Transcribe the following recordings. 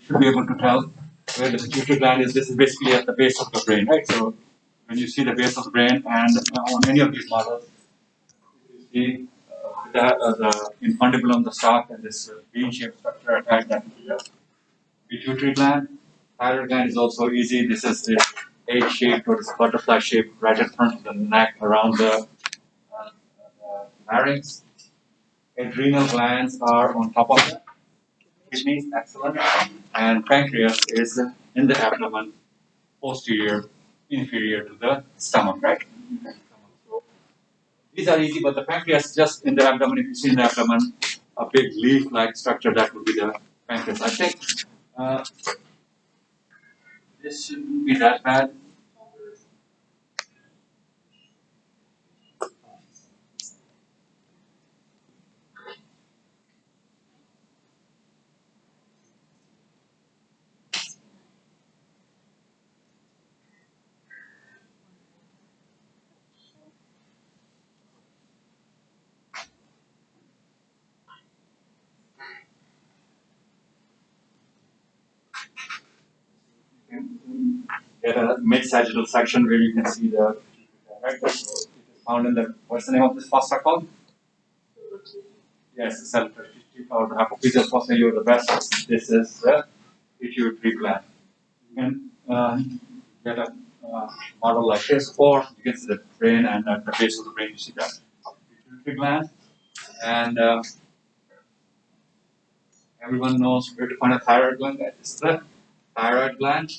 should be able to tell where the pituitary gland is. This is basically at the base of the brain, right? So when you see the base of the brain, and on any of these models, you see the infundibulum, the stalk, and this bean-shaped structure attached to the pituitary gland. Thyroid gland is also easy. This is this egg-shaped or this butterfly shaped right in front of the neck around the larynx. Adrenal glands are on top of the kidneys, excellent. And pancreas is in the abdomen, posterior, inferior to the stomach, right? So these are easy, but the pancreas just in the abdomen, if you see in the abdomen, a big leaf-like structure, that would be the pancreas. I think this shouldn't be that bad. Get a mid-sagittal section where you can see the right. So it is found in the, what's the name of this fossa called? Yes, the cell or the hypophyseal fossa. You're the best. This is the pituitary gland. You can get a model like this, or you can see the brain, and at the base of the brain you see the pituitary gland. And everyone knows where to find a thyroid gland. That is the thyroid gland.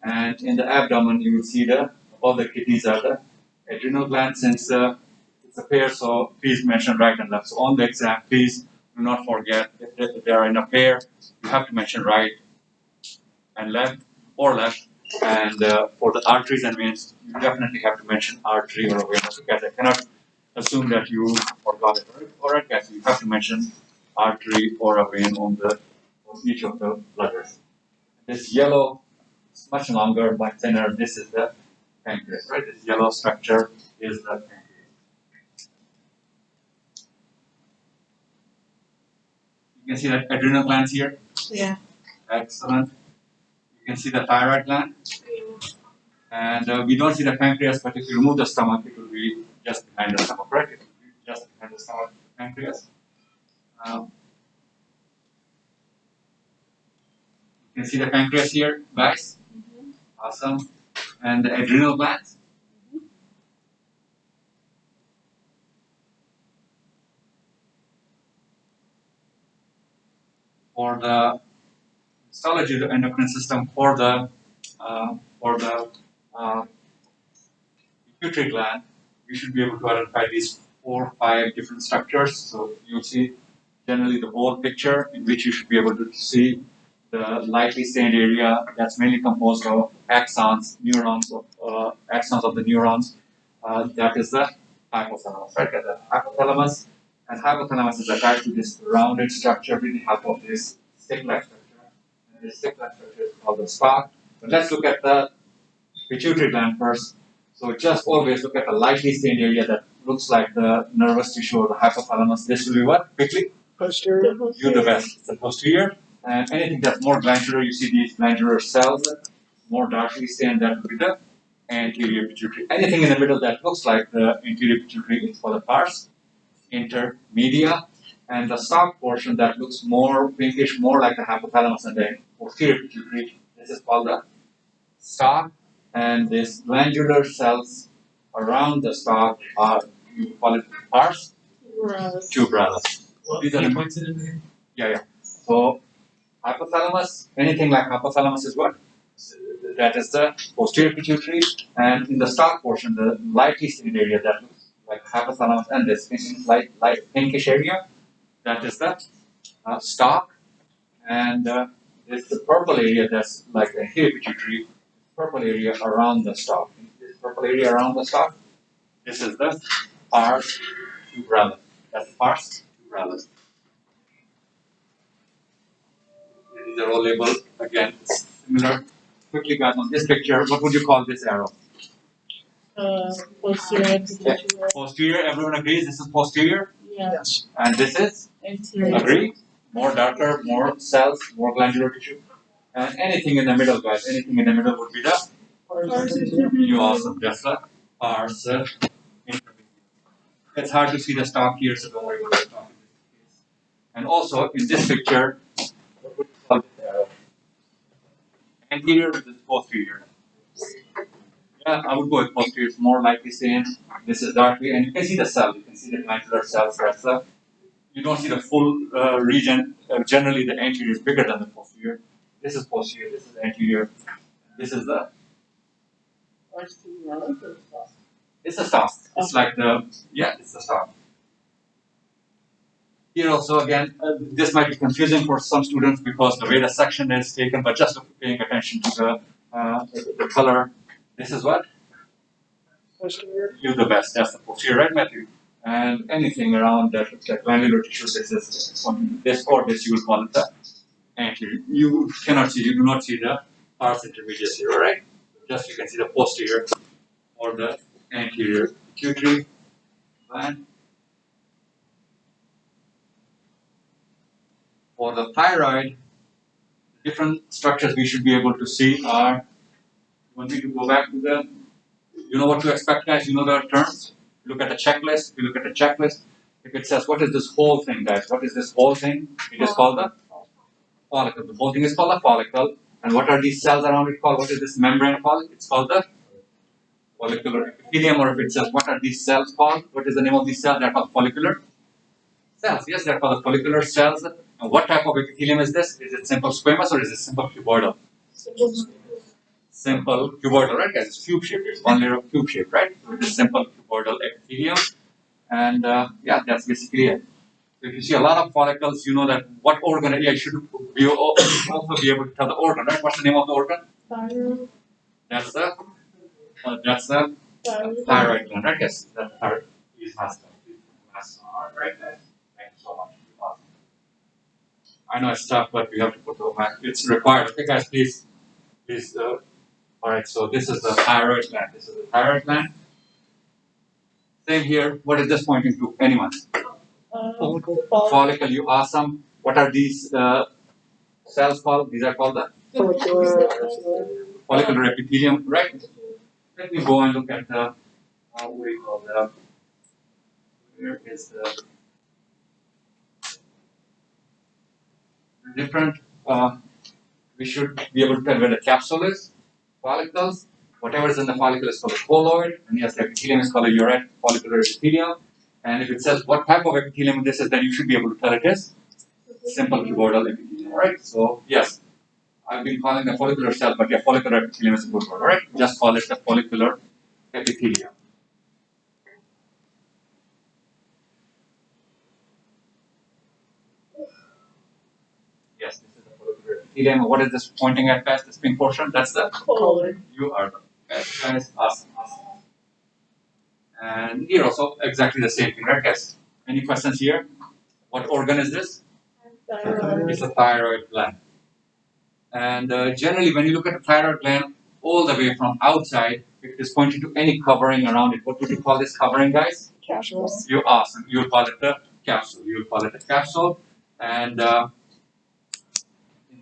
And in the abdomen, you will see the above the kidneys are the adrenal gland. Since it's a pair, so please mention right and left. So on the exam, please do not forget if they are in a pair, you have to mention right and left or left. And for the arteries and veins, you definitely have to mention artery or a vein, because I cannot assume that you forgot it. All right, guys, you have to mention artery or a vein on each of the blood vessels. This yellow is much longer but thinner. This is the pancreas, right? This yellow structure is the pancreas. You can see the adrenal glands here. Yeah. Excellent. You can see the thyroid gland. And we don't see the pancreas, but if you remove the stomach, it will be just behind the stomach, right? It will be just behind the stomach, pancreas. You can see the pancreas here, guys. Awesome. And the adrenal glands. For the histology of the endocrine system, for the pituitary gland, we should be able to identify these 4 or 5 different structures. So you'll see generally the whole picture, in which you should be able to see the lightly stained area that's mainly composed of axons, neurons, axons of the neurons. That is the hypothalamus, right? The hypothalamus, and hypothalamus is attached to this rounded structure with the help of this stick-like structure. And this stick-like structure is called the stalk. But let's look at the pituitary gland first. So just always look at the lightly stained area that looks like the nervous tissue or the hypothalamus. This will be what? Quickly? Posterior. You the best. It's the posterior. And anything that's more glandular, you see these glandular cells, more darkly stained, that will be the anterior pituitary. Anything in the middle that looks like the anterior pituitary is called the pars intermedia. And the stalk portion that looks more pinkish, more like the hypothalamus and the posterior pituitary, this is called the stalk. And these glandular cells around the stalk are, you call it pars tuberculus. These are important. Yeah. So hypothalamus, anything like hypothalamus is what? That is the posterior pituitary, and in the stalk portion, the lightly stained area that looks like hypothalamus, and this light pinkish area, that is the stalk, and it's the purple area that's like the anterior pituitary, purple area around the stalk. This purple area around the stalk, this is the pars tuberculus. That's pars tuberculus. These are all labeled again similar. Quickly, guys, on this picture, what would you call this arrow? Posterior. Yeah. Posterior, everyone agrees this is posterior? Yes. And this is? Anterior. Agree? More darker, more cells, more glandular tissue? And anything in the middle, guys, anything in the middle would be the you awesome, that's the pars intermedium. It's hard to see the stock here, so don't worry about the stock in this case. And also in this picture, what would you call it? Anterior versus posterior. Yeah, I would go with posterior. It's more likely saying this is darkly, and you can see the cell. You can see the glandular cells. That's the. You don't see the full region. Generally, the anterior is bigger than the posterior. This is posterior. This is anterior. This is the. It's a stalk. It's like the it's a stalk. Here also again, this might be confusing for some students because the way the section is taken, but just paying attention to the color. This is what? Posterior. You're the best. That's the posterior, right, Matthew? And anything around that, the glandular tissue, this or this, you will call it the anterior. You cannot see, you do not see the pars intermedius here, right? Just you can see the posterior or the anterior pituitary gland. For the thyroid, different structures we should be able to see are, you want me to go back to the, you know what to expect, guys? You know the terms? Look at the checklist. If you look at the checklist, if it says, what is this whole thing, guys? What is this whole thing? It is called the follicle. The whole thing is called the follicle. And what are these cells around it called? What is this membrane called? It's called the follicular epithelium. Or if it says, what are these cells called? What is the name of these cells? They're called follicular cells. Yes, they're called the follicular cells. And what type of epithelium is this? Is it simple squamous or is it simple cuboidal? Simple cuboidal, right? Guys, it's cube shaped. It's one layer of cube shape, right? So it is simple cuboidal epithelium. And that's basically it. So if you see a lot of follicles, you know that what organ, you should be also be able to tell the organ, right? What's the name of the organ? Thyroid. That's the thyroid gland, right? Yes, that thyroid is master. Right, guys. Thank you so much. Awesome. I know it's tough, but we have to put the math. It's required. Okay, guys, please. All right, so this is the thyroid gland. This is the thyroid gland. Same here. What is this pointing to? Anyone? Follicle, you awesome. What are these cells called? These are called the follicular epithelium, right? Let me go and look at the, what do we call the, where is the different, we should be able to tell where the capsule is, follicles, whatever is in the follicle is called a colloid, and yes, the epithelium is called a urate follicular epithelium. And if it says what type of epithelium this is, then you should be able to tell it is simple cuboidal epithelium, right? So, yes, I've been calling the follicular cell, but yeah, follicular epithelium is a good word, right? Just call it the follicular epithelium. Yes, this is the follicular epithelium. What is this pointing at past this pink portion? That's the colloid. You are the best, guys. Awesome, awesome. And here also exactly the same thing, right, guys? Any questions here? What organ is this? Thyroid. It's a thyroid gland. And generally, when you look at a thyroid gland, all the way from outside, it is pointing to any covering around it. What would you call this covering, guys? Capsule. You're awesome. You'll call it the capsule. You'll call it a capsule. And in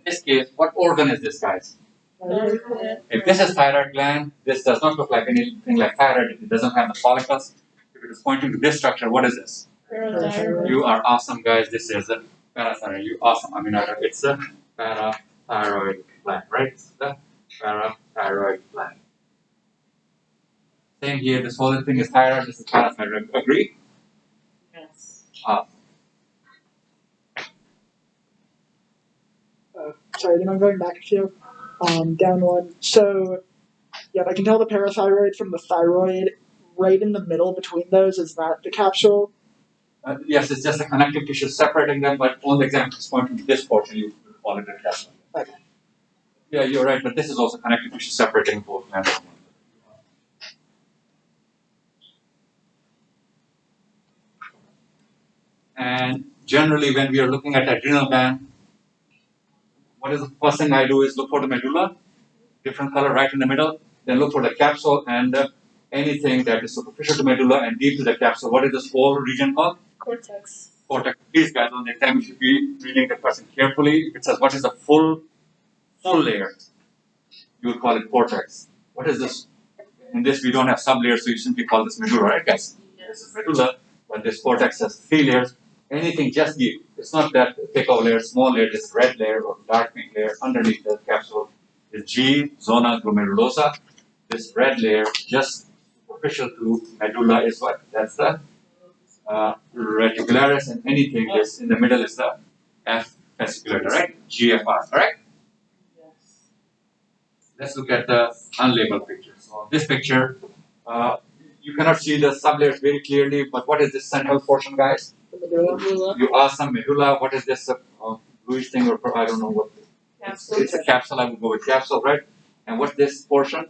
this case, what organ is this, guys? If this is thyroid gland, this does not look like anything like thyroid. It doesn't have the follicles. If it is pointing to this structure, what is this? Parathyroid. You are awesome, guys. This is a parathyroid. You awesome. I mean, it's a parathyroid gland, right? It's the parathyroid gland. Same here. This whole thing is thyroid. This is parathyroid. Agree? Yes. Sorry, then I'm going back a few. Down one. So, yeah, I can tell the parathyroid from the thyroid. Right in the middle between those is that the capsule. Yes, it's just a connective tissue separating them, but on the example is pointing to this portion, you would call it a capsule. Okay. Yeah, you're right, but this is also connective tissue separating both glands. And generally, when we are looking at adrenal gland, what is the first thing I do is look for the medulla, different color right in the middle, then look for the capsule and anything that is superficial to medulla and deep to the capsule. What is this whole region called? Cortex. Cortex. Please, guys, on the exam, you should be reading the question carefully. It says, what is the full full layer, you will call it cortex. What is this? In this, we don't have sublayers, so you simply call this medulla, right, guys? This is medulla, but this cortex has 3 layers. Anything just give. It's not that thick of layer, small layer, this red layer or dark pink layer underneath the capsule is G, zona glomerulosa. This red layer, just superficial to medulla, is what? That's the reticularis, and anything is in the middle is the F fasciculata, right? GFR, correct? Yes. Let's look at the unlabeled picture. So this picture, you cannot see the sublayers very clearly, but what is this central portion, guys? The medulla. You ask some medulla, what is this bluish thing, or I don't know what. Capsule. It's a capsule, I would go with capsule, right? And what's this portion?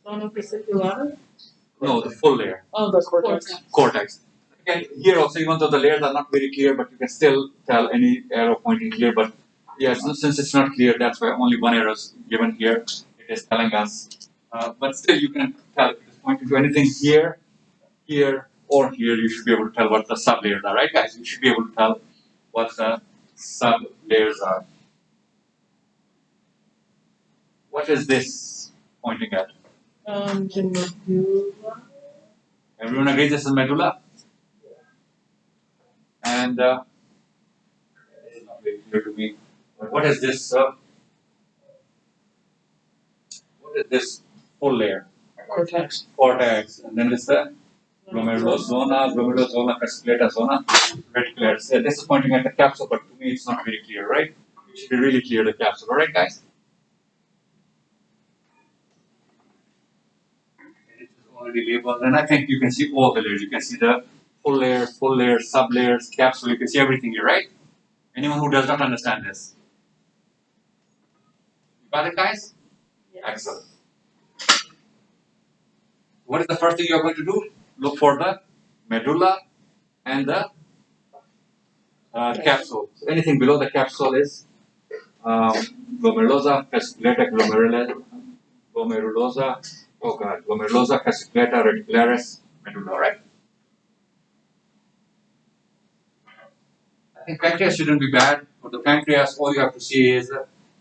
Zona fasciculata. No, the full layer, Oh, the cortex. cortex. Again, here also, even though the layers are not very clear, but you can still tell any arrow pointing clear. But yes, since it's not clear, that's why only one arrow is given here. It is telling us. But still, you can tell if it is pointing to anything here, here, or here. You should be able to tell what the sublayers are, right, guys? You should be able to tell what the sublayers are. What is this pointing at? The medulla. Everyone agrees this is medulla? And this is not very clear to me. But what is this? What is this full layer? Cortex. Cortex. And then this the glomerulozona, fasciculata zona, reticularis. Yeah, this is pointing at the capsule, but to me it's not very clear, right? It should be really clear the capsule, alright, guys? It is already labeled, and I think you can see all the layers. You can see the full layers, sublayers, capsule. You can see everything here, right? Anyone who does not understand this? You got it, guys? Yes. Excellent. What is the first thing you are going to do? Look for the medulla and the capsule. So anything below the capsule is glomerulosa, fasciculata, glomerulosa, fasciculata, reticularis, medulla, right? I think pancreas shouldn't be bad. For the pancreas, all you have to see is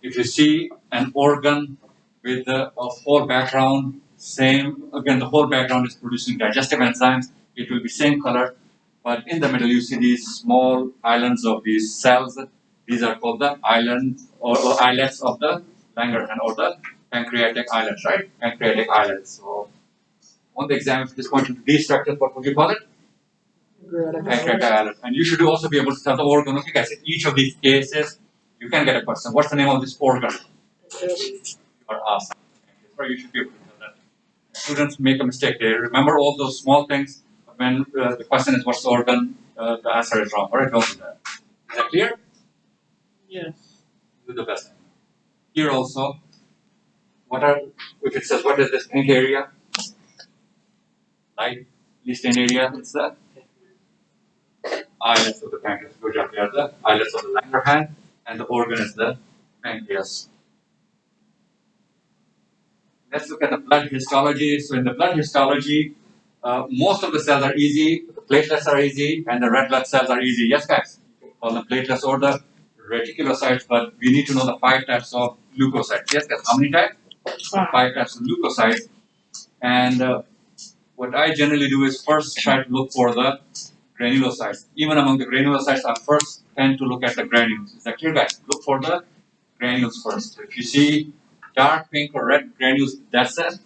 if you see an organ with a whole background, same, again, the whole background is producing digestive enzymes, it will be same color, but in the middle you see these small islands of these cells. These are called the islands or islets of the Langerhans, or the pancreatic islets, right? Pancreatic islets. So on the exam, if it is pointing to these structures, what would you call it? Pancreatic islet. And you should also be able to tell the organ. Okay, guys, in each of these cases, you can get a question. What's the name of this organ? You are asked. Or you should be able to tell that. Students make a mistake. They remember all those small things. When the question is what's the organ, the answer is wrong. All right, don't do that. Is that clear? Yes. Do the best. Here also, if it says what is this pink area? Lightly stained area, it's the islets of the pancreas. Good job. They are the islets of the Langerhans, and the organ is the pancreas. Let's look at the blood histology. So in the blood histology, most of the cells are easy, the platelets are easy, and the red blood cells are easy. Yes, guys? You can call them platelets or the reticulocytes, but we need to know the 5 types of leukocytes. Yes, guys? How many types? 5 types of leukocytes. And what I generally do is first try to look for the granulocytes. Even among the granulocytes, I first tend to look at the granules. Is that clear, guys? Look for the granules first. If you see dark pink or red granules, that's a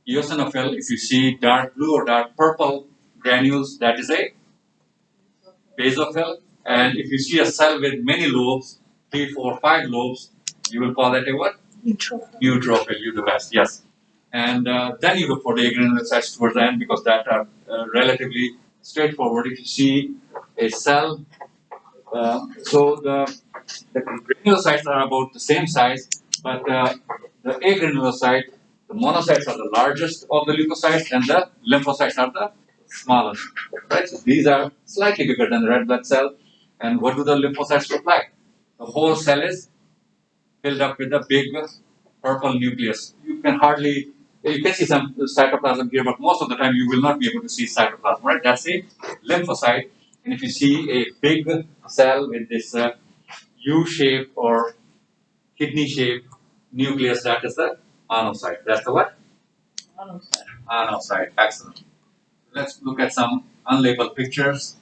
eosinophil. If you see dark blue or dark purple granules, that is a basophil. And if you see a cell with many lobes, 3, 4, 5 lobes, you will call that a what? Neutrophil. You the best, yes. And then you look for the agranulocytes towards the end, because that are relatively straightforward. If you see a cell, so the granulocytes are about the same size, but the agranulocyte, the monocytes are the largest of the leukocytes, and the lymphocytes are the smallest. Right? So these are slightly bigger than the red blood cell. And what do the lymphocytes look like? The whole cell is filled up with a big purple nucleus. You can see some cytoplasm here, but most of the time you will not be able to see cytoplasm, right? That's a lymphocyte. And if you see a big cell with this U shape or kidney-shaped nucleus that is the monocyte. That's the what? Monocyte. Monocyte. Excellent. Let's look at some unlabeled pictures.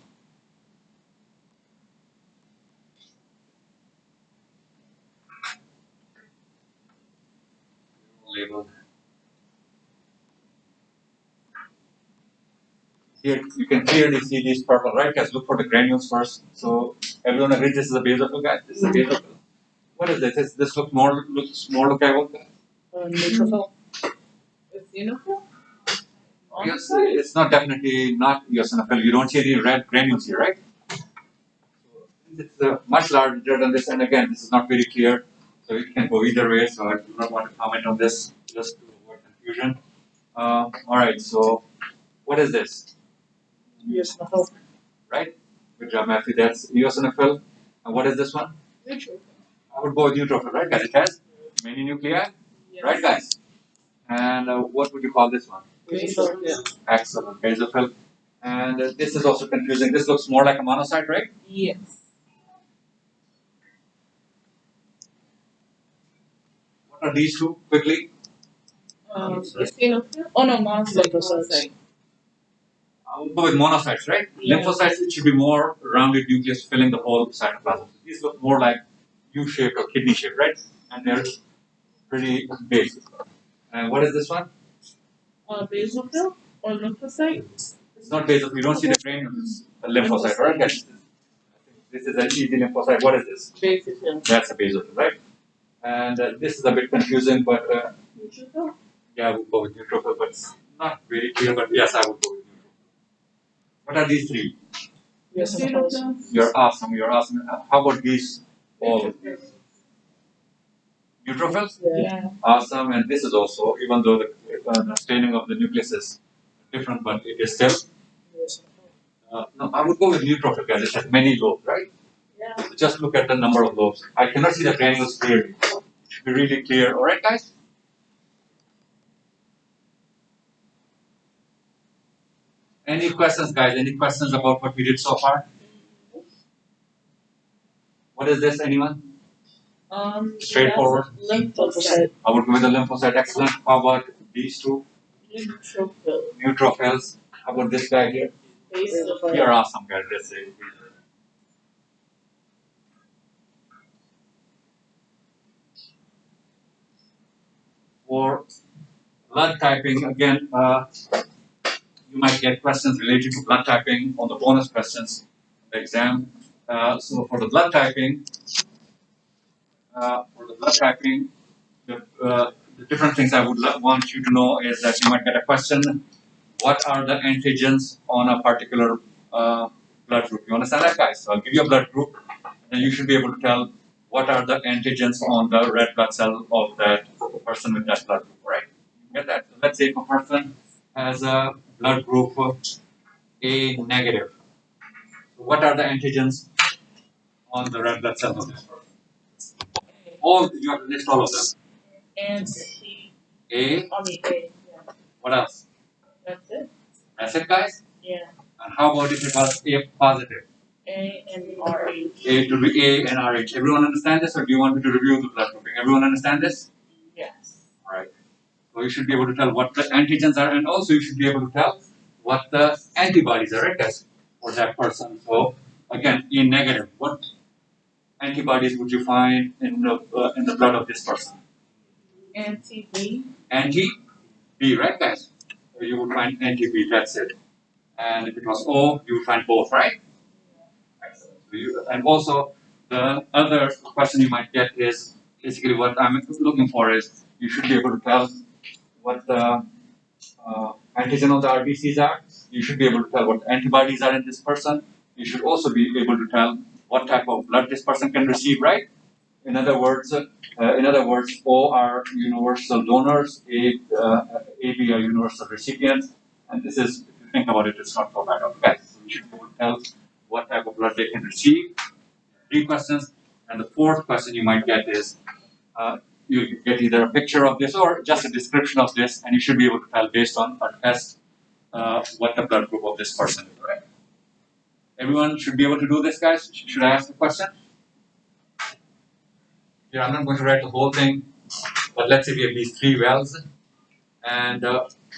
Labeled. Here you can clearly see these purple, right? Guys, look for the granules first. So everyone agrees this is a basophil, guys. This is a basophil. What is this? This looks more like what? Neutrophil. It's eosinophil? Yes, it's not definitely not eosinophil. You don't see any red granules here, right? It's much larger than this, and again, this is not very clear, so it can go either way. So I do not want to comment on this, just to avoid confusion. All right. So what is this? Eosinophil. Right? Good job, Matthew. That's eosinophil. And what is this one? Neutrophil. I would go with neutrophil, right? Guys, it has many nuclei, Yes. right, guys? And what would you call this one? Basophil. Excellent, basophil. And this is also confusing. This looks more like a monocyte, right? Yes. What are these two? Quickly. Eosinophil? Oh no, monocyte. Lymphocytes. I would go with monocytes, right? Yeah. Lymphocytes, it should be more rounded nucleus filling the whole cytoplasm. These look more like U-shaped or kidney-shaped, right? And they're pretty big. And what is this one? Basophil or lymphocyte? It's not basophil. You don't see the granules. It's a lymphocyte, right? Guys? This is an easy lymphocyte. What is this? Basophil. That's a basophil, right? And this is a bit confusing, but Neutrophil? yeah, I would go with neutrophil, but it's not very clear. But yes, I would go with neutrophil. What are these three? Eosinophils. You're awesome. You're awesome. How about these? All of these. Neutrophils? Yeah. Awesome. And this is also, even though the staining of the nucleus is different, but it is still. No, I would go with neutrophil, guys. It has many lobes, right? Yeah. So just look at the number of lobes. I cannot see the granules clearly. It should be really clear. All right, guys? Any questions, guys? Any questions about what we did so far? What is this, anyone? Straightforward. Lymphocyte. I would go with the lymphocyte. Excellent. How about these two? Neutrophil. Neutrophils. How about this guy here? Basophil. You're awesome, guys. That's it. For blood typing, again, you might get questions related to blood typing on the bonus questions of the exam. So for the blood typing, the different things I would want you to know is that you might get a question: what are the antigens on a particular blood group? You understand that, guys? So I'll give you a blood group, and you should be able to tell what are the antigens on the red blood cell of that person with that blood group, right? You get that? So let's say if a person has a blood group A negative. So what are the antigens on the red blood cells of this person? All you have to list all of them. Anti. A. On the A. Yeah. What else? That's it. That's it, guys. Yeah. And how about if it was A positive? A and RH. A to be A and RH. Everyone understand this, or do you want me to review the blood grouping? Everyone understand this? Yes. All right. So you should be able to tell what the antigens are, and also you should be able to tell what the antibodies are, right, guys, for that person. So again, A negative. What antibodies would you find in the blood of this person? Anti-B. Anti-B, right, guys? So you would find anti-B. That's it. And if it was O, you would find both, right? Excellent. And also, the other question you might get is basically what I'm looking for is you should be able to tell what the antigen of the RBCs are. You should be able to tell what antibodies are in this person. You should also be able to tell what type of blood this person can receive, right? In other words, O are universal donors, AB are universal recipients, and this is, if you think about it, it's not so bad. Okay, so you should be able to tell what type of blood they can receive. 3 questions, and the 4th question you might get is you get either a picture of this or just a description of this, and you should be able to tell based on a test what the blood group of this person is, right? Everyone should be able to do this, guys. Should I ask the question? Yeah, I'm not going to write the whole thing, but let's say we have these three wells, and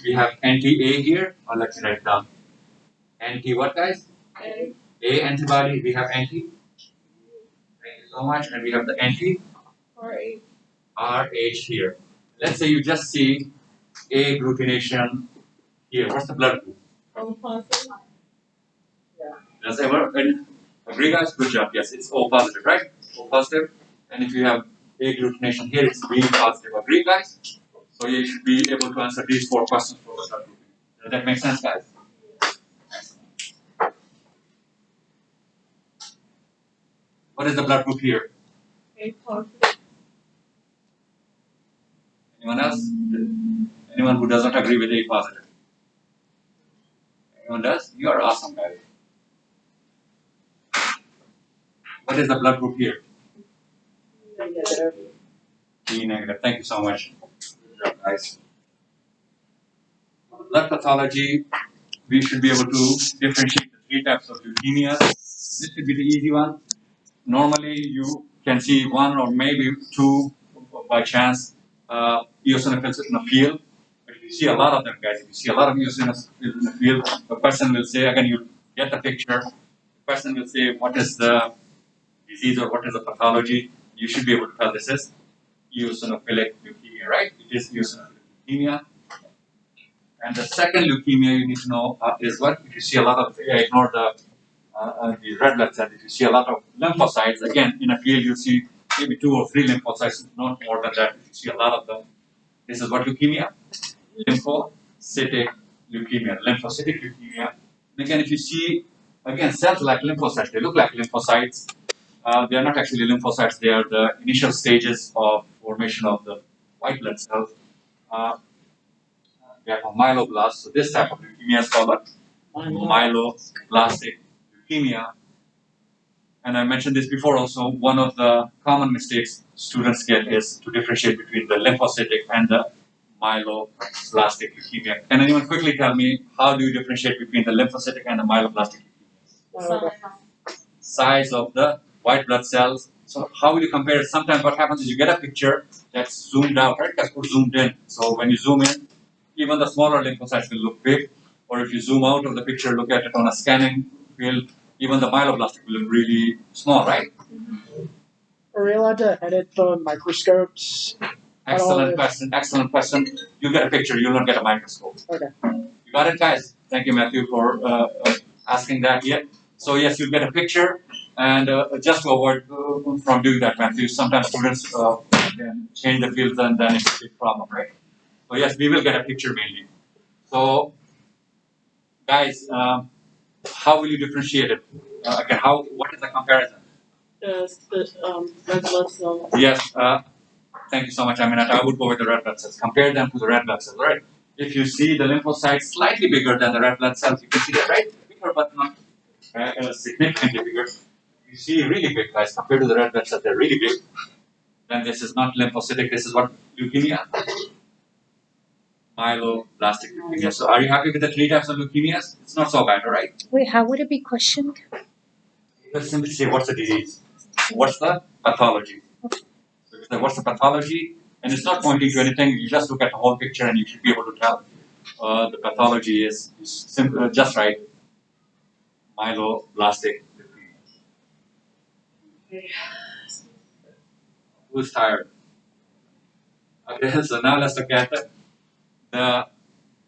we have anti-A here, or let's write it down. Anti what, guys? A. A antibody, we have anti. Thank you so much, and we have the anti RH. RH here. Let's say you just see A glutination here. What's the blood group? O positive. Does everyone agree, guys? Good job. Yes, it's O positive, right? O positive. And if you have A glutination here, it's B positive. Agree, guys? So you should be able to answer these four questions for the blood group. Does that make sense, guys? What is the blood group here? A positive. Anyone else? Anyone who doesn't agree with A positive? Anyone does? You are awesome, guys. What is the blood group here? Negative. B negative. Thank you so much. Good job, guys. For blood pathology, we should be able to differentiate the three types of leukemias. This should be the easy one. Normally, you can see one or maybe two by chance eosinophils in the field. But if you see a lot of them, guys, if you see a lot of eosinophils in the field, the person will say, again, you get the picture. The person will say, what is the disease or what is the pathology? You should be able to tell this is eosinophilic leukemia, right? It is eosinophilic leukemia. And the second leukemia you need to know is what? If you see a lot of, ignore the red blood cells, if you see a lot of lymphocytes, again, in a field you see maybe 2 or 3 lymphocytes, not more than that. If you see a lot of them, this is what leukemia? Lymphocytic leukemia. Lymphocytic leukemia. And again, if you see, again, cells like lymphocytes, they look like lymphocytes. They are not actually lymphocytes, they are the initial stages of formation of the white blood cells. We have a myeloblast. So this type of leukemia is called myeloblastic leukemia. And I mentioned this before also, one of the common mistakes students get is to differentiate between the lymphocytic and the myeloblastic leukemia. Can anyone quickly tell me how do you differentiate between the lymphocytic and the myeloblastic leukemia? Size of the white blood cells. So how will you compare it? Sometimes what happens is you get a picture that's zoomed out, right? That's put zoomed in. So when you zoom in, even the smaller lymphocytes will look big. Or if you zoom out of the picture, look at it on a scanning field, even the myeloblastic will look really small, right? Are we allowed to edit the microscopes? Excellent question. Excellent question. You get a picture, you'll not get a microscope. Okay. You got it, guys? Thank you, Matthew, for asking that yet. So yes, you get a picture, and just to avoid from doing that, Matthew, sometimes students can change the fields and then it's a big problem, right? So yes, we will get a picture mainly. So, guys, how will you differentiate it? Again, what is the comparison? The red blood cell. Yes, thank you so much, Aminat. I would go with the red blood cells. Compare them to the red blood cells, right? If you see the lymphocytes slightly bigger than the red blood cells, you can see that, right? Bigger, but not significantly bigger. You see really big, guys, compared to the red blood cells, they're really big. Then this is not lymphocytic, this is what? Leukemia? Myeloblastic leukemia. So are you happy with the three types of leukemias? It's not so bad, all right? Wait, how would it be questioned? Let's simply say, what's the disease? What's the pathology? So you say, what's the pathology? And it's not pointing to anything. You just look at the whole picture and you should be able to tell the pathology is simple, just right. Myeloblastic leukemia. Who's tired? Okay, so now let's look at the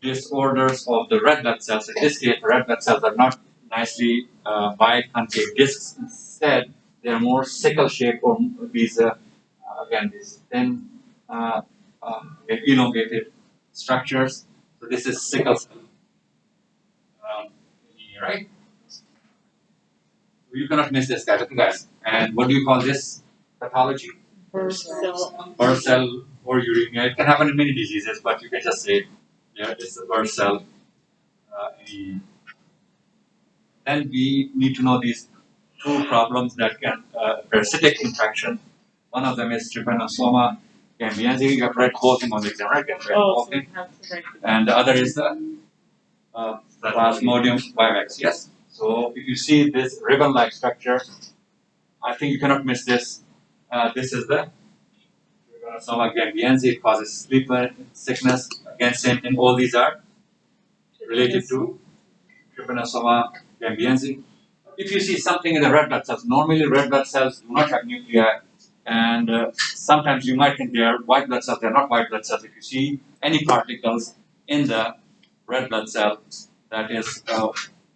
disorders of the red blood cells. In this case, the red blood cells are not nicely biconcave discs. Instead, they are more sickle-shaped, or these again these thin, elongated structures. So this is sickle cell, right? You cannot miss this, guys. Okay, guys. And what do you call this pathology? Burr cell or uremia. It can happen in many diseases, but you can just say, yeah, it's a Burr cell. Then we need to know these two problems that can parasitic infection. One of them is trypanosoma gambiense. You have to write the whole thing on the exam, right? Oh, so we have to write it down. And the other is the Plasmodium vivax. Yes. So if you see this ribbon-like structure, I think you cannot miss this. This is the Trypanosoma gambiense, it causes sleep sickness. Again, same thing. All these are related to Trypanosoma gambiense. If you see something in the red blood cells, normally red blood cells do not have nuclei, and sometimes you might think they are white blood cells. They are not white blood cells. If you see any particles in the red blood cell, that is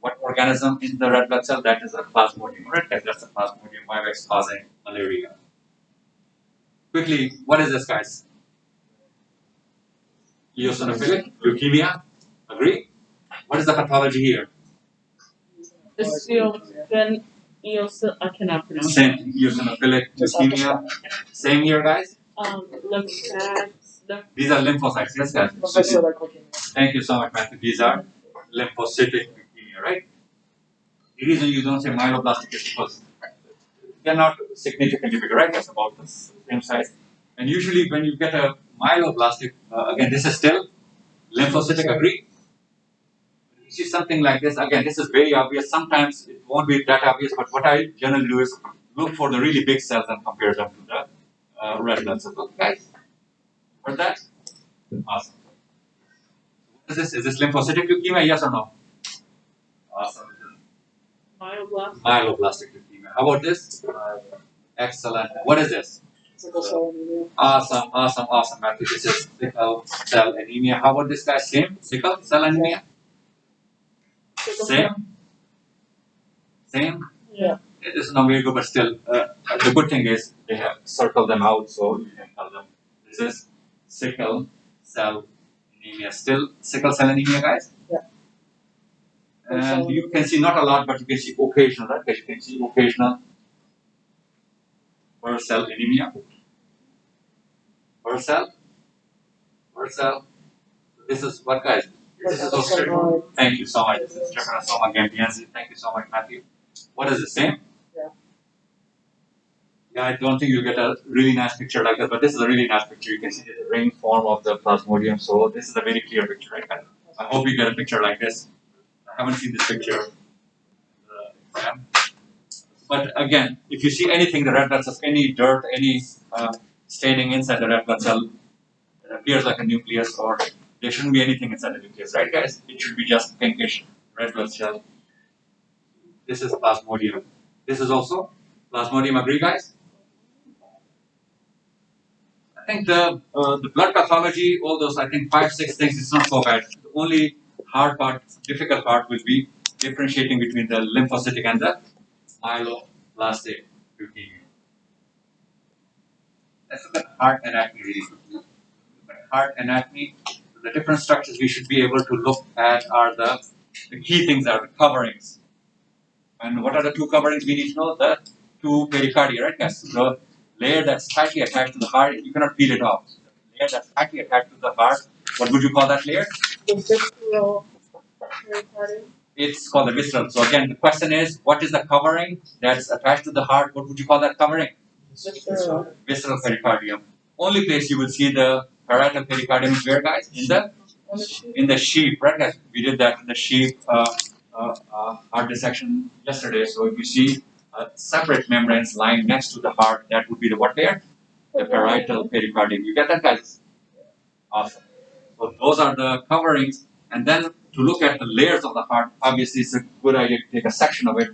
what organism in the red blood cell? That is a Plasmodium. Right? That's a Plasmodium vivax causing malaria. Quickly, what is this, guys? Eosinophilic leukemia. Agree? What is the pathology here? Then I cannot pronounce it. Same eosinophilic leukemia. Same here, guys. Lymphocytes. These are lymphocytes. Yes, guys. Lymphocytic leukemia. Thank you so much, Matthew. These are lymphocytic leukemia, right? The reason you don't say myeloblastic is because they're not significantly bigger, right? That's about the same size. And usually, when you get a myeloblastic, again, this is still lymphocytic. Agree? You see something like this, again, this is very obvious. Sometimes it won't be that obvious, but what I generally do is look for the really big cells and compare them to the red blood cells. Okay, guys? Heard that? Awesome. What is this? Is this lymphocytic leukemia? Yes or no? Awesome. Myeloblastic. Myeloblastic leukemia. How about this? Excellent. What is this? Sickle cell anemia. Awesome, Matthew. This is sickle cell anemia. How about this guy? Same? Sickle cell anemia? Same? Yeah. It is not very good, but still, the good thing is they have circled them out so you can tell them this is sickle cell anemia. Still sickle cell anemia, guys? Yeah. And you can see not a lot, but you can see occasional, right? You can see occasional Burr cell anemia. Burr cell. This is what, guys? This is so straightforward. Thank you so much. This is Trypanosoma gambiense. Thank you so much, Matthew. What is the same? Yeah, I don't think you get a really nice picture like that, but this is a really nice picture. You can see the ring form of the Plasmodium. So this is a very clear picture, right, guys? I hope you get a picture like this. I haven't seen this picture. But again, if you see anything, the red blood cells, any dirt, any staining inside the red blood cell, it appears like a nucleus, or there shouldn't be anything inside the nucleus, right, guys? It should be just pinkish red blood cell. This is Plasmodium. This is also Plasmodium. Agree, guys? I think the blood pathology, all those, I think 5-6 things, it's not so bad. The only hard part, difficult part will be differentiating between the lymphocytic and the myeloblastic leukemia. Let's look at heart anatomy really quickly. Look at heart anatomy. The different structures we should be able to look at are the key things are the coverings. And what are the two coverings we need to know? The two pericardia, right, guys? The layer that's tightly attached to the heart, you cannot peel it off. The layer that's tightly attached to the heart, what would you call that layer? The visceral pericardium. It's called the visceral. So again, the question is, what is the covering that's attached to the heart? What would you call that covering? Visceral. Visceral pericardium. Only place you will see the parietal pericardium is where, guys? In the sheep, right, guys? We did that in the sheep heart dissection yesterday. So if you see separate membranes lying next to the heart, that would be the what layer? The parietal pericardium. You get that, guys? Awesome. So those are the coverings. And then to look at the layers of the heart, obviously it's a good idea to take a section of it.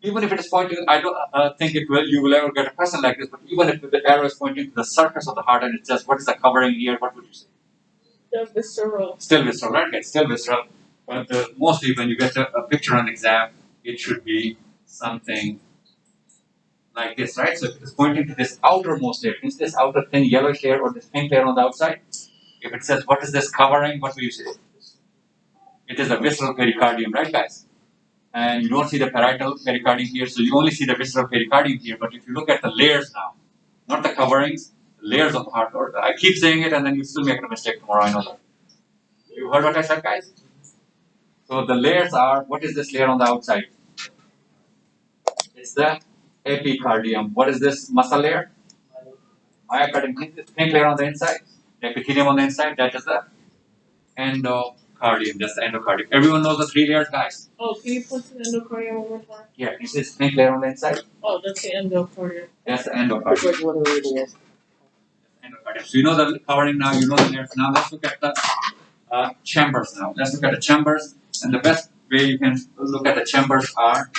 Even if it is pointing, I don't think you will ever get a question like this, but even if the arrow is pointing to the surface of the heart and it says, what is the covering here, what would you say? The visceral. Still visceral, right? Okay, still visceral. But mostly when you get a picture on exam, it should be something like this, right? So if it is pointing to this outermost layer, is this outer thin yellowish layer or this pink layer on the outside? If it says, what is this covering, what will you say? It is the visceral pericardium, right, guys? And you don't see the parietal pericardium here, so you only see the visceral pericardium here. But if you look at the layers now, not the coverings, the layers of the heart, or I keep saying it and then you still make a mistake tomorrow, I know that. You heard what I said, guys? So the layers are, what is this layer on the outside? It's the epicardium. What is this muscle layer? Myocardium. This pink layer on the inside, the epithelium on the inside, that is the endocardium. That's the endocardium. Everyone knows the three layers, guys? Oh, can you put the endocardium one more time? Yeah, you see this pink layer on the inside? Oh, that's the endocardium. That's the It's endocardium. like literally the wall. endocardium. So you know the covering now, you know the nerves. Now let's look at the chambers now. Let's look at the chambers. And the best way you can look at the chambers are,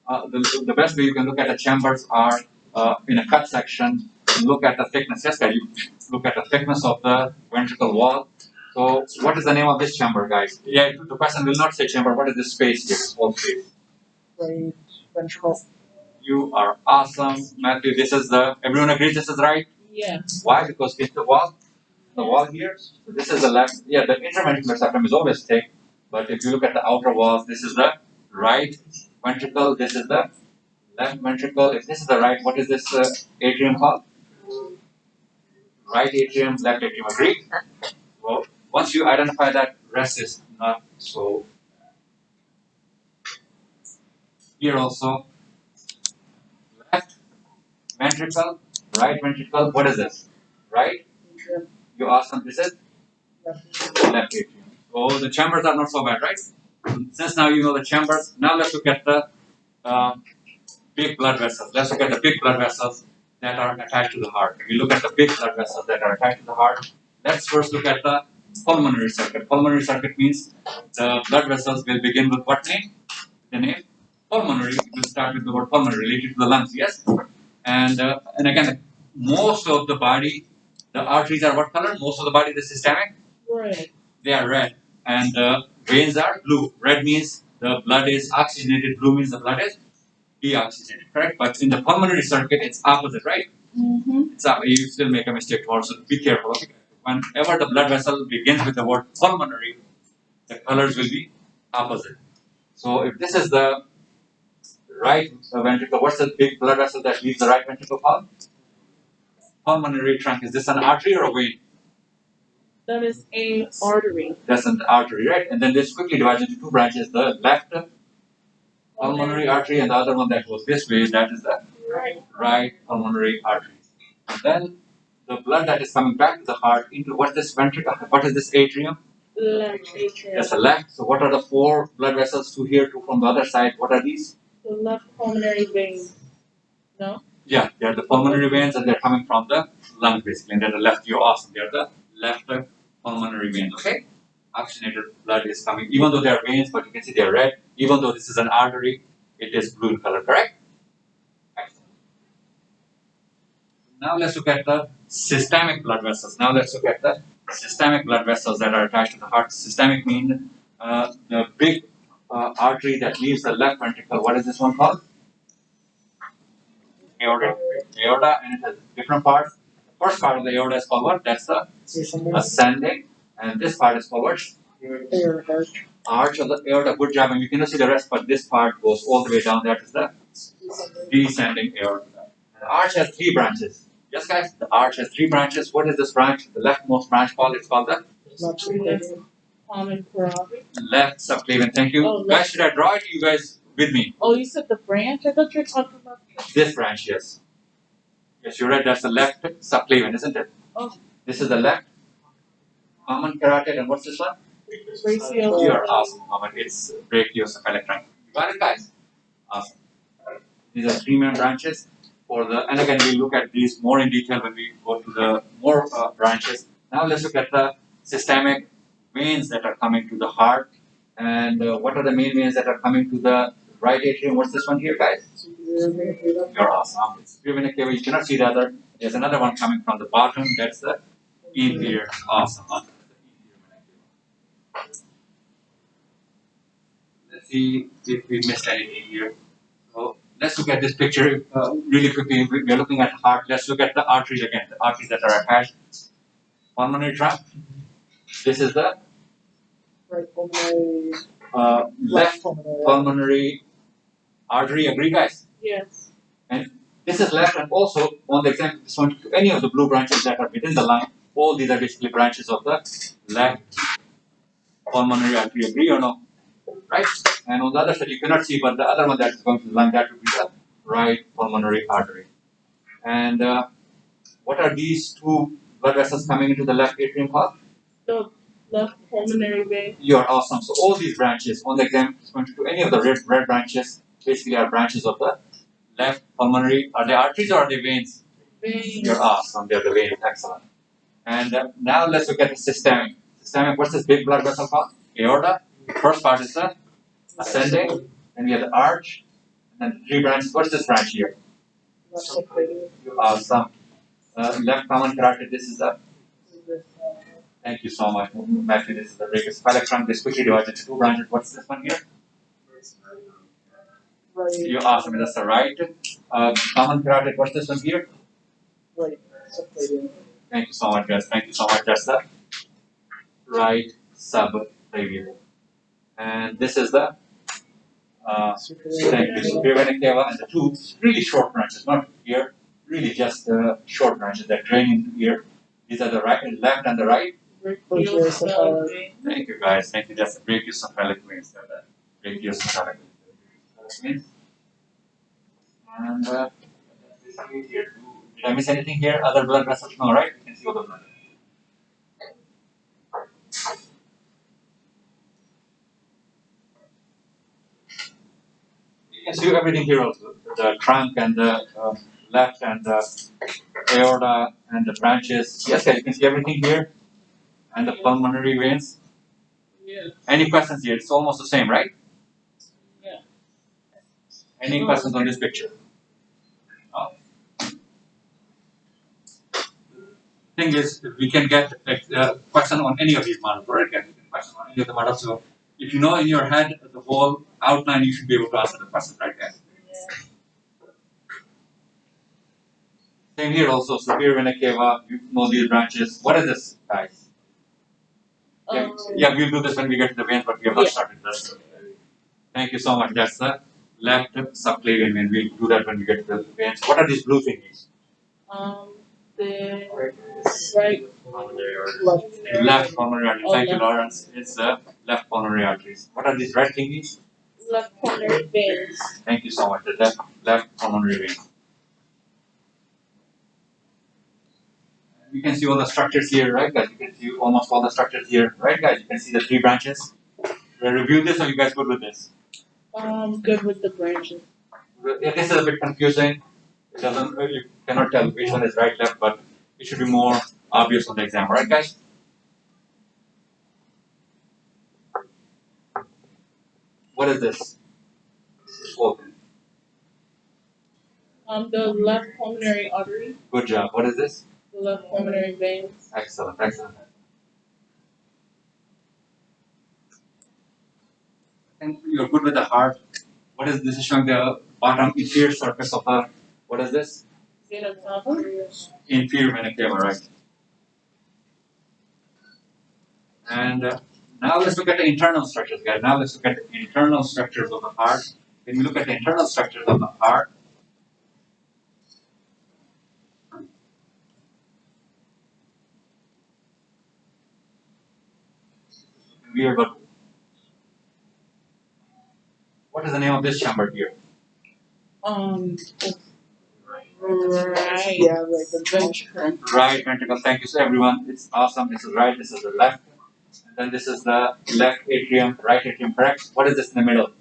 the best way you can look at the chambers are in a cut section. Look at the thickness. Yes, guys, you look at the thickness of the ventricle wall. So what is the name of this chamber, guys? Yeah, the question will not say chamber. What is this space here? Whole space. Right ventricle. You are awesome, Matthew. This is the, everyone agrees this is right? Yeah. Why? Because it's the wall. The wall here. So this is the left. Yeah, the interventricular septum is always thick. But if you look at the outer walls, this is the right ventricle. This is the left ventricle. If this is the right, what is this atrium called? Right atrium, left atrium. Agree? Well, once you identify that, rest is not so. Here also, left ventricle, right ventricle. What is this? Right? You awesome. This is left atrium. So the chambers are not so bad, right? Since now you know the chambers, now let's look at the big blood vessels. Let's look at the big blood vessels that are attached to the heart. If we look at the big blood vessels that are attached to the heart, let's first look at the pulmonary circuit. Pulmonary circuit means the blood vessels will begin with what name? The name pulmonary. It will start with the word pulmonary, related to the lungs, yes? And again, most of the body, the arteries are what color? Most of the body, the systemic? Red. They are red. And veins are blue. Red means the blood is oxygenated, blue means the blood is deoxygenated, correct? But in the pulmonary circuit, it's opposite, right? Mm-hmm. It's you still make a mistake tomorrow, so be careful. Okay? Whenever the blood vessel begins with the word pulmonary, the colors will be opposite. So if this is the right ventricle, what's the big blood vessel that leaves the right ventricle called? Pulmonary trunk. Is this an artery or a vein? That is a artery. That's an artery, right? And then this quickly divides into two branches: the left pulmonary artery and the other one that goes this way. That is the right pulmonary artery. And then the blood that is coming back to the heart into what's this ventricle? What is this atrium? Left atrium. That's the left. So what are the four blood vessels? Two here, two from the other side. What are these? The left pulmonary vein. No? Yeah, they're the pulmonary veins and they're coming from the lungs basically. And they're the left. You're awesome. They're the left pulmonary veins. Okay? Oxygenated blood is coming. Even though they're veins, but you can see they're red. Even though this is an artery, it is blue in color. Correct? Excellent. Now let's look at the systemic blood vessels. Now let's look at the systemic blood vessels that are attached to the heart. Systemic means the big artery that leaves the left ventricle. What is this one called? Aorta. Aorta, and it has different parts. The first part of the aorta is called what? That's the ascending, and this part is called what? Arch of the aorta. Good job, and you cannot see the rest, but this part goes all the way down. That is the descending aorta. The arch has three branches. Yes, guys, the arch has three branches. What is this branch? The leftmost branch called? It's called the Common carotid. left subclavian. Thank you. Oh, Guys, should I draw it? You guys with me? Oh, you said the branch? I thought you were talking about. This branch, yes. Yes, you're right. That's the left subclavian, isn't it? Oh. This is the left common carotid, and what's this one? Ratio. You're awesome, Mohammed. It's brachiocephalic trunk. You got it, guys? Awesome. These are three main branches. And again, we'll look at these more in detail when we go to the more branches. Now let's look at the systemic veins that are coming to the heart. And what are the main veins that are coming to the right atrium? What's this one here, guys? You're awesome. It's vena cava. You cannot see the other. There's another one coming from the bottom. That's the inferior. Awesome. Let's see if we missed anything here. So let's look at this picture really quickly. We're looking at heart. Let's look at the arteries again. The arteries that are attached. Pulmonary trunk. This is the Right pulmonary. left pulmonary artery. Agree, guys? Yes. And this is left, and also on the example, this one to any of the blue branches that are within the lung. All these are basically branches of the left pulmonary artery. Agree or no? Right? And on the other side, you cannot see, but the other one that is going to the lung, that would be the right pulmonary artery. And what are these two blood vessels coming into the left atrium called? The left pulmonary vein. You are awesome. So all these branches on the exam is going to any of the red branches basically are branches of the left pulmonary. Are they arteries or are they veins? veins. You're awesome. They're the veins. Excellent. And now let's look at the systemic. Systemic, what's this big blood vessel called? Aorta. First part is the ascending, and we have the arch, and then the three branches. What's this branch here? Left subclavian. You're awesome. Left common carotid, this is the, thank you so much, Matthew, this is the brachiocephalic trunk. This quickly divides into two branches. What's this one here? Right. You're awesome. That's the right. Common carotid, what's this one here? Right. Subclavian. Thank you so much, guys. Thank you so much. That's the right subclavian. And this is the thank you, superior vena cava, and the two really short branches, not here, really just short branches that drain into here. These are the right and left and the right. Brachiocephalic vein. Thank you, guys. Thank you. That's the brachiocephalic veins. They're the brachiocephalic veins. And basically here, did I miss anything here? Other blood vessels? No, right? You can see all the blood. You can see everything here also. The trunk and the left and the aorta and the branches. Yes, guys, you can see everything here. And the pulmonary veins. Yeah. Any questions here? It's almost the same, right? Yeah. Any questions on this picture? No? Thing is, we can get a question on any of these models, right? Guys, you can question on any of the models. So if you know in your head the whole outline, you should be able to answer the question, right, guys? Same here also, superior vena cava, you know these branches. What is this, guys? Yeah, we'll do this when we get to the veins, but we have not started this. Thank you so much. That's the left subclavian vein. We'll do that when we get to the veins. What are these blue thingies? The right. Left pulmonary artery. Thank you, left. Lawrence. It's the left pulmonary arteries. What are these red thingies? Left pulmonary veins. Thank you so much. The left pulmonary vein. You can see all the structures here, right, guys? You can see almost all the structures here, right, guys? You can see the three branches. We'll review this, or you guys good with this? Good with the branches. Yeah, this is a bit confusing. It doesn't, you cannot tell which one is right, left, but it should be more obvious on the exam, right, guys? What is this? Whole thing. The left pulmonary artery. Good job. What is this? The left pulmonary veins. Excellent, excellent. And you're good with the heart. What is this? Is showing the bottom inferior surface of the, what is this? Vena cava. Inferior vena cava, right? And now let's look at the internal structures, guys. Now let's look at the internal structures of the heart. When we look at the internal structures of the heart, weird, but what is the name of this chamber here? Right. Yeah, right. Ventricle. Right ventricle. Thank you, so everyone. It's awesome. This is right. This is the left. And then this is the left atrium, right atrium. Correct. What is this in the middle?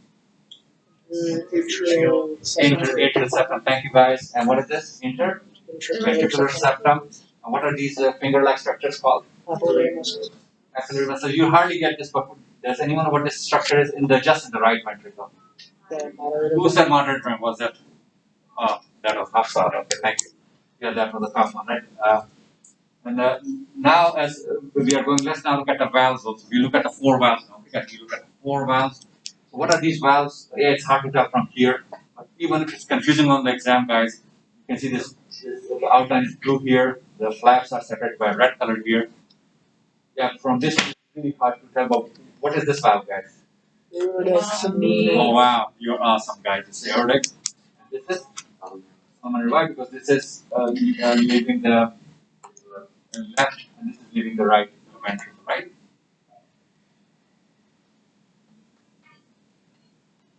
Interatrial septum. Thank you, guys. And what is this? Interventricular septum. And what are these finger-like structures called? Capillary muscle. So you hardly get this, but does anyone know what this structure is in the just in the right ventricle? Who said moderate tremor? Was that? Oh, that was Hafsa. Okay, thank you. Yeah, that was the tough one, right? Now, as we are going, let's now look at the valves also. We look at the four valves now. We look at the four valves. So what are these valves? Yeah, it's hard to tell from here. But even if it's confusing on the exam, guys, you can see this the outline is blue here. The flaps are separated by red color here. Yeah, from this it's really hard to tell. But what is this valve, guys? Oh wow, you're awesome, guys. It's aortic. And this is pulmonary. Why? Because this is leaving the left, and this is leaving the right ventricle, right?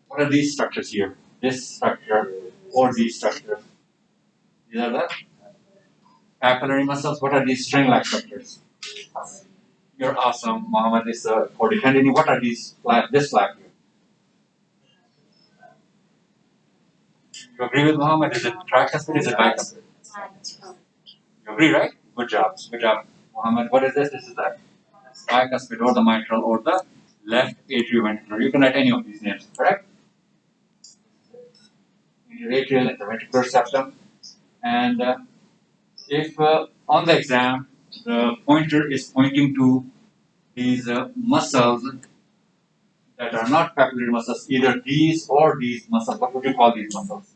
What are these structures here? This structure or these structures? These are the papillary muscles. What are these string-like structures? You're awesome, Mohammed. This chordictendine. What are these? This flap here. You agree with Mohammed? Is it tricuspid? Is it bicuspid? You agree, right? Good job. Good job, Mohammed. What is this? This is the bicuspid or the mitral or the left atrioventricular. You can write any of these names, correct? Atrial and the ventricular septum. And if on the exam the pointer is pointing to these muscles that are not papillary muscles, either these or these muscles, what would you call these muscles?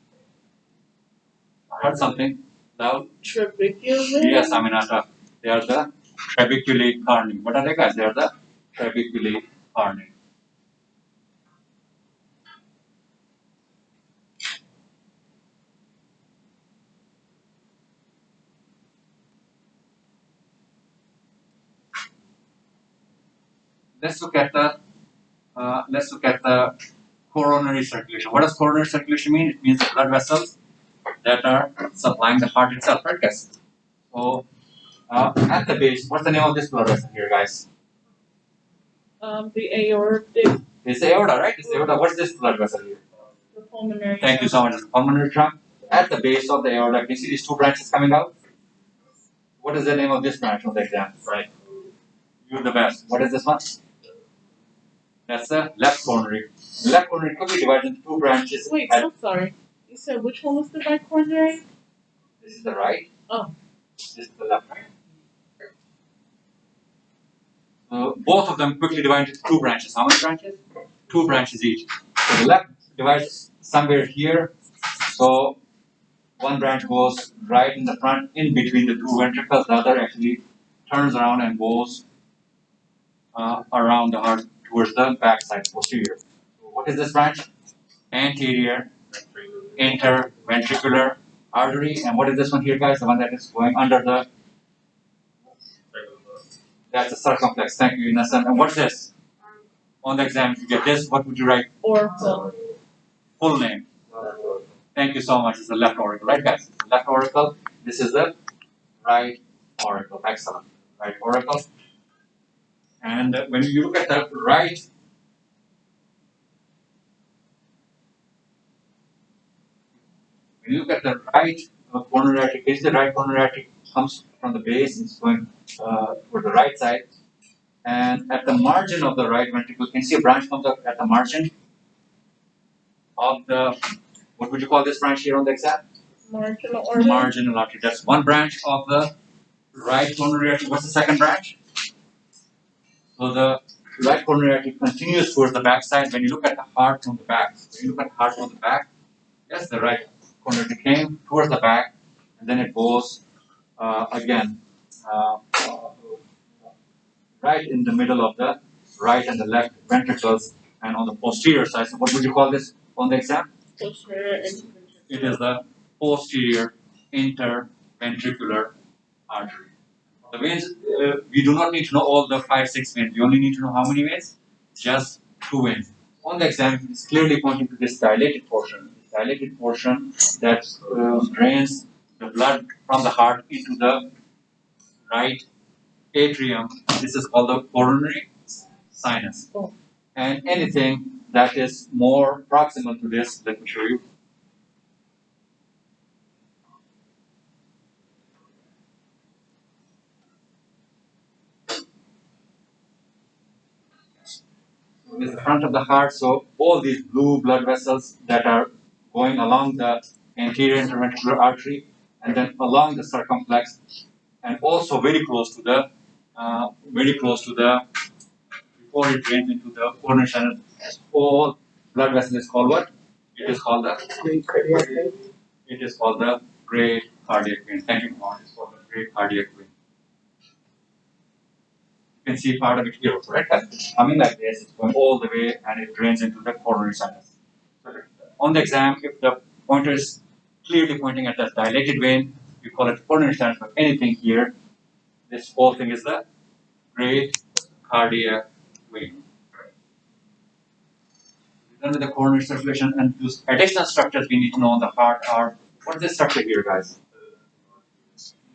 I heard something loud. Trabecular. Yes, Aminata. They are the trabeculae carni. What are they, guys? They are the trabeculae carni. Let's look at the coronary circulation. What does coronary circulation mean? It means blood vessels that are supplying the heart itself, right, guys? So at the base, what's the name of this blood vessel here, guys? The aortic. It's the aorta, right? It's the aorta. What's this blood vessel here? The pulmonary. Thank you so much. It's the pulmonary trunk. At the base of the aorta, can you see these two branches coming out? What is the name of this branch on the exam? Right. You're the best. What is this one? That's the left coronary. The left coronary could be divided into two branches. Wait, I'm sorry. You said which one was the right coronary? This is the right. Oh. This is the left. So both of them quickly divide into two branches. How many branches? Two branches each. So the left divides somewhere here. So one branch goes right in the front, in between the two ventricles. The other actually turns around and goes around the heart towards the back side, posterior. So what is this branch? Anterior interventricular artery. And what is this one here, guys? The one that is going under the. That's the circumflex. Thank you, Innocent. And what's this? On the exam, if you get this, what would you write? Auricle. Full name. Thank you so much. It's the left auricle, right, guys? Left auricle. This is the right auricle. Excellent. Right auricle. And when you look at the right, coronary artery, is the right coronary artery comes from the base, it's going for the right side, and at the margin of the right ventricle, can you see a branch comes up at the margin of the, what would you call this branch here on the exam? Marginal artery. Marginal artery. That's one branch of the right coronary artery. What's the second branch? So the right coronary artery continues towards the back side. When you look at the heart from the back, yes, the right coronary artery came towards the back, and then it goes again right in the middle of the right and the left ventricles, and on the posterior side. So what would you call this on the exam? Posterior interventricular. It is the posterior interventricular artery. The veins, we do not need to know all the 5-6 veins. We only need to know how many veins? Just 2 veins. On the exam, it is clearly pointing to this dilated portion. Dilated portion that drains the blood from the heart into the right atrium. This is called the coronary sinus. Oh. And anything that is more proximal to this, let me show you. This is the front of the heart, so all these blue blood vessels that are going along the anterior interventricular artery and then along the circumflex, and also very close to the before it drains into the coronary channel. All blood vessel is called what? It is called the Great cardiac vein. it is called the great cardiac vein. Thank you, Mohammed. It's called the great cardiac vein. You can see part of it here also, right? That's coming like this, it's going all the way and it drains into the coronary sinus. So on the exam, if the pointer is clearly pointing at the dilated vein, we call it coronary sinus, but anything here, this whole thing is the great cardiac vein. Done with the coronary circulation, and those additional structures we need to know on the heart are, what is this structure here, guys?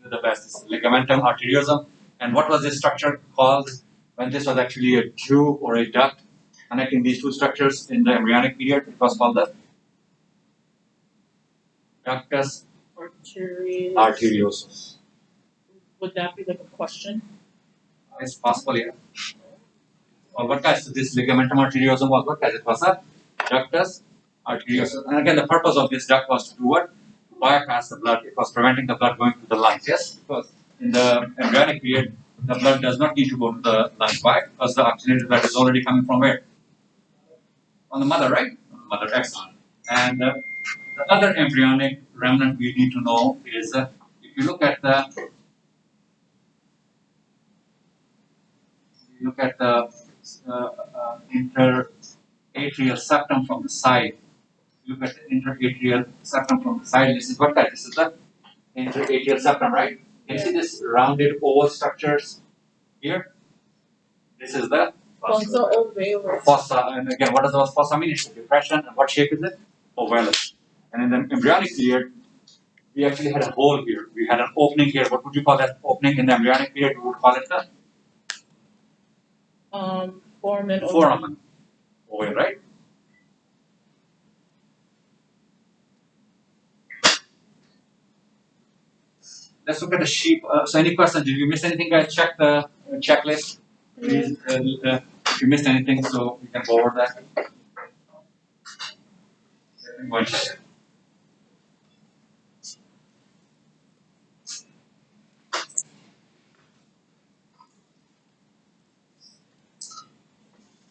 You're the best. It's ligamentum arteriosum. And what was this structure called when this was actually a tube or a duct connecting these two structures in the embryonic period? It was called the ductus arteriosus. Would that be like a question? It's possible, yeah. Or what guys, this ligamentum arteriosum was what guys? It was a ductus arteriosus. And again, the purpose of this duct was to do what? Bypass the blood. It was preventing the blood going to the lungs. Yes, because in the embryonic period, the blood does not need to go to the lungs. Why? Because the oxygenated blood is already coming from where? On the mother, right? On the mother, excellent. And the other embryonic remnant we need to know is if you look at the interatrial septum from the side. Look at the interatrial septum from the side. This is what that? This is the interatrial septum, right? Can you see this rounded oval structures here? This is the Fossa ovalis. fossa. And again, what does the fossa mean? It's a depression. And what shape is it? Ovalis. And in the embryonic period, we actually had a hole here. We had an opening here. What would you call that opening in the embryonic period? We would call it the Foramen. foramen. Oval, right? Let's look at the sheep. So, any questions? Did you miss anything, guys? Check the checklist. Please, if you missed anything, so we can go over that. Go and check it.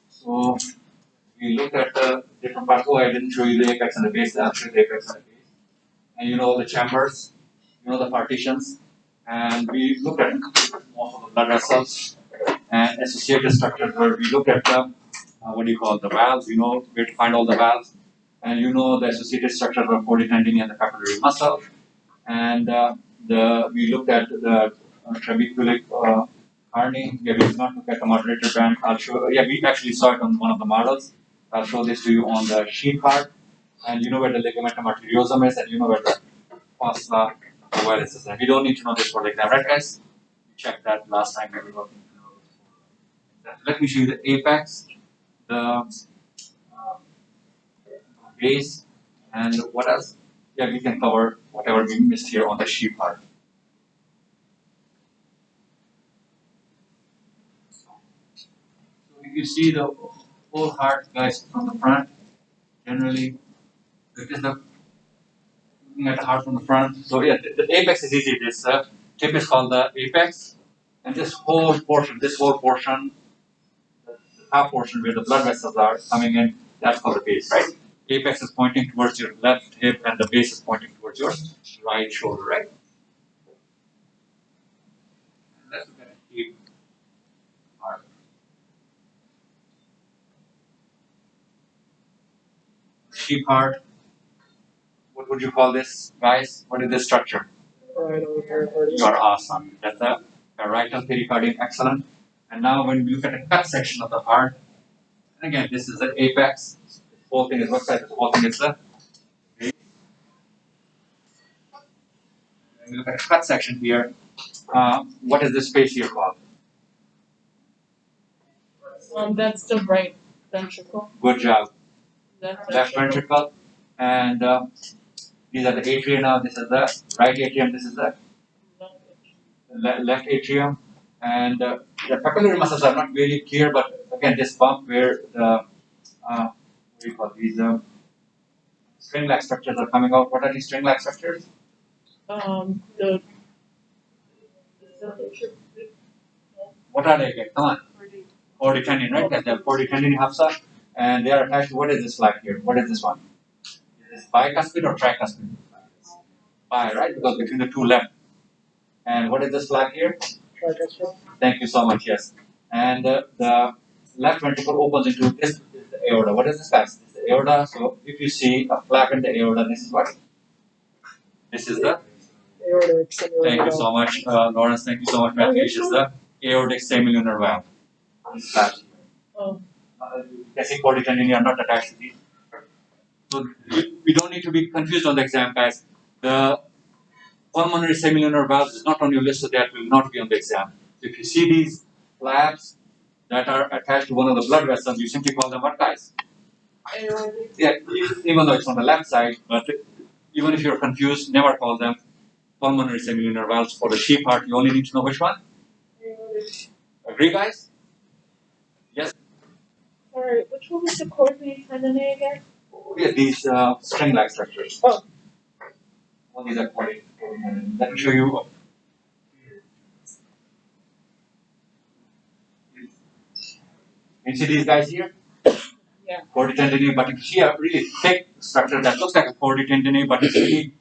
So, we looked at the different parts. Oh, I didn't show you the apex and the base. I'll show you the apex and the base. And you know the chambers, you know the partitions. And we looked at most of the blood vessels and associated structures where we looked at the, what do you call it, the valves, you know where to find all the valves. And you know the associated structures of Cody tendon and the capillary muscle. And we looked at the trabeculic hernia. Yeah, we did not look at the moderator band. I'll show, yeah, we actually saw it on one of the models. I'll show this to you on the sheet part. And you know where the ligamentum arteriosum is, and you know where the fossa ovalis is. And we don't need to know this for the exam, right, guys? We checked that last time we were working. Let me show you the apex, the base, and what else? Yeah, we can cover whatever we missed here on the sheet part. So if you see the whole heart, guys, from the front, generally, it is the looking at the heart from the front. So yeah, the apex is easy. This tip is called the apex, and this whole portion, the top portion where the blood vessels are coming in, that's called the base, right? Apex is pointing towards your left hip, and the base is pointing towards your right shoulder, right? Let's look at a hip part. Sheep heart. What would you call this, guys? What is this structure? Parietal pericardium. You are awesome. That's the parietal pericardium, excellent. And now when we look at a cut section of the heart, and again, this is the apex. This whole thing is what side? This whole thing is the base. And we look at a cut section here. What is this space here called? That's the right ventricle. Good job. Left Left ventricle. And these are the atria now. This is the right atrium. This is the left atrium. And the papillary muscles are not really clear, but again, this bump where the what do you call these string-like structures are coming out. What are these string-like structures? The What are they again? Come on. Chordae tendon, right? Yes, they have chordae tendon hafsa, and they are attached to, what is this flag here? What is this one? Is this bicuspid or tricuspid? Bi, right? Because between the two left. And what is this flag here? Tricuspid. Thank you so much, yes. And the left ventricle opens into this is the aorta. What is this, guys? This is the aorta. So if you see a flap in the aorta, this is what? This is the. Aortic semilunar Thank you valve. so much, Lawrence. Thank you so much, Matthew. This is the aortic semilunar valve. This flap. Oh. You can see chordae tendon are not attached to these. So we don't need to be confused on the exam, guys. The pulmonary semilunar valves is not on your list, so that will not be on the exam. So if you see these flaps that are attached to one of the blood vessels, you simply call them what, guys? Aortic. Yeah, even though it's on the left side, but even if you're confused, never call them pulmonary semilunar valves. For the T part, you only need to know which one. Agree, guys? Yes. Sorry, which one was the coordinate tendinae again? Yeah, these string-like structures. Oh. All these are coordinated. Let me show you. You see these guys here? Yeah. Chorditendinae, but you see a really thick structure that looks like a chorditendinae, but it's really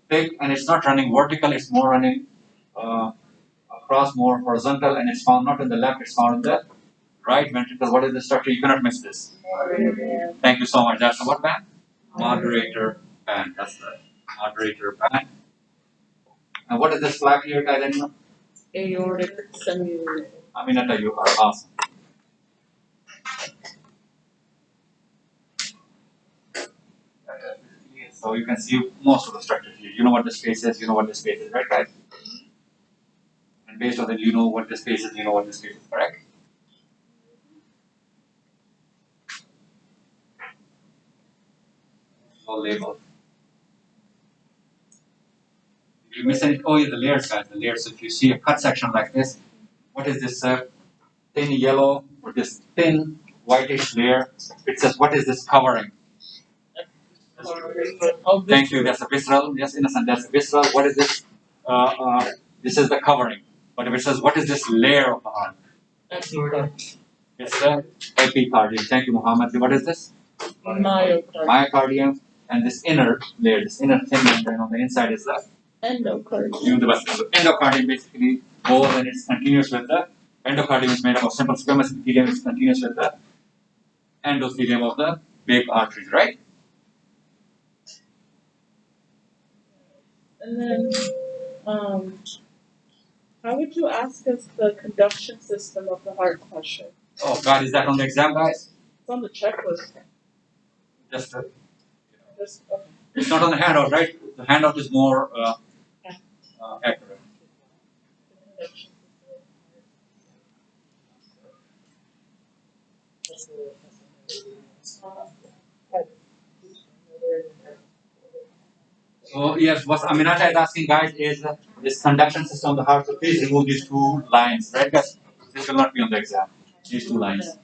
thick and it's not running vertical, it's more running across, more horizontal, and it's found not in the left, it's found in the right ventricle. What is the structure? You cannot miss this. Thank you so much. That's the what band? Moderator band. That's the moderator band. And what is this flag here, guys? Anyone? Aortic semilunar. Aminata, you are awesome. So you can see most of the structure here. You know what the space is, you know what the space is, right, guys? And based on that, you know what the space is, you know what the space is, correct? All labeled. If you miss any, oh yeah, the layers, guys, the layers. So if you see a cut section like this, what is this thin yellow or this thin whitish layer? It says, what is this covering? Oh, Thank you. That's a visceral. Yes, innocent. That's a visceral. What is this? This is the covering. But if it says, what is this layer of the heart? It's the epicardium. Thank you, Muhammad. What is this? Myocardium. Myocardium. And this inner layer, this inner thin membrane on the inside is the Endocardium. endocardium basically goes and it's continuous with the endocardium is made up of simple squamous epithelium. It's continuous with the endothelium of the big arteries, right? And then, how would you ask us the conduction system of the heart question? Oh God, is that on the exam, guys? It's on the checklist. Just okay. it's not on the handout, right? The handout is more accurate. So yes, what Aminata is asking, guys, is this conduction system of the heart. So please remove these two lines, right, guys? This will not be on the exam. These two lines.